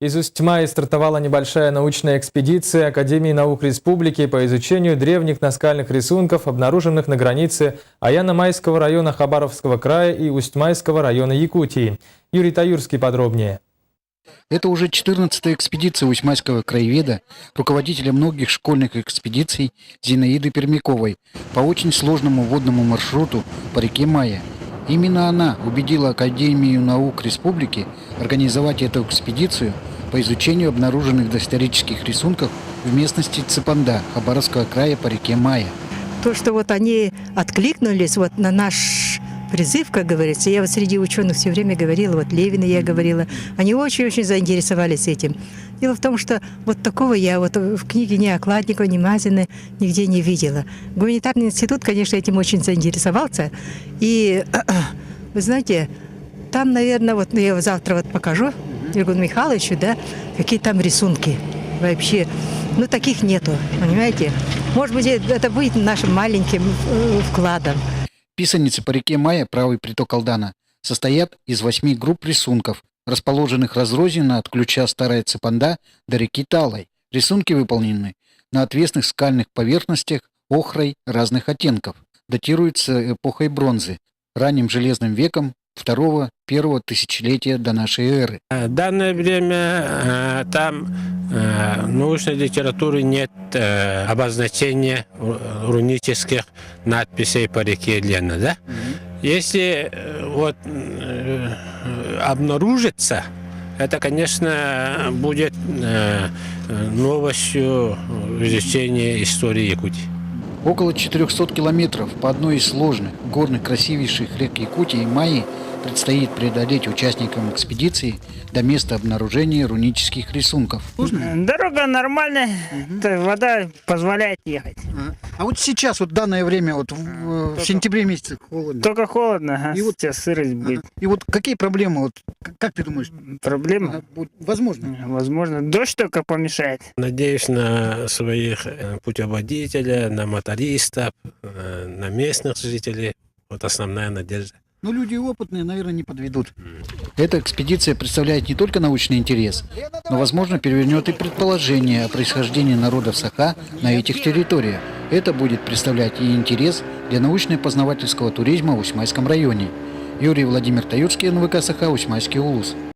Из Усть-Маи стартовала небольшая научная экспедиция Академии наук Республики по изучению древних наскальных рисунков, обнаруженных на границе Аяно-Майского района Хабаровского края и Усть-Майского района Якутии. Юрий Таюрский подробнее. Это уже 14-я экспедиция усть-майского краеведа, руководителя многих школьных экспедиций Зинаиды Пермяковой по очень сложному водному маршруту по реке Майя. Именно она убедила Академию наук Республики организовать эту экспедицию по изучению обнаруженных доисторических рисунков в местности Цепанда Хабаровского края по реке Майя. То, что вот они откликнулись вот на наш призыв, как говорится, я вот среди ученых все время говорила, вот Левина я говорила, они очень-очень заинтересовались этим. Дело в том, что вот такого я вот в книге ни Окладникова, ни Мазины нигде не видела. Гуманитарный институт, конечно, этим очень заинтересовался. И, вы знаете, там, наверное, вот я завтра вот покажу Егору Михайловичу, да, какие там рисунки вообще. Ну, таких нету, понимаете? Может быть, это будет нашим маленьким вкладом. Писаницы по реке Майя, правый приток Алдана, состоят из 8 групп рисунков, расположенных разрозненно от ключа Старая Цепанда до реки Талой. Рисунки выполнены на отвесных скальных поверхностях охрой разных оттенков. Датируются эпохой бронзы, ранним железным веком второго-первого тысячелетия до нашей эры. В данное время там научной литературы нет обозначения рунических надписей по реке Лена. Да? Если вот обнаружится, это, конечно, будет новостью в изучении истории Якутии. Около 400 километров по одной из сложных, горных, красивейших рек Якутии Майи предстоит преодолеть участникам экспедиции до места обнаружения рунических рисунков. Дорога нормальная, вода позволяет ехать. А вот сейчас, вот данное время, вот в сентябре месяце холодно. Только холодно, И вот сейчас сырость будет. И вот какие проблемы, вот как ты думаешь? Проблемы? Возможно. Возможно, дождь только помешает. Надеюсь на своих путеводителей, на мотористов, на местных жителей. Вот основная надежда. Но люди опытные, наверное, не подведут. Эта экспедиция представляет не только научный интерес, но, возможно, перевернет и предположение о происхождении народов Саха на этих территориях. Это будет представлять и интерес для научно-познавательского туризма в Усть-Майском районе. Юрий Владимир Таюрский, НВК Саха, Усть-Майский улус.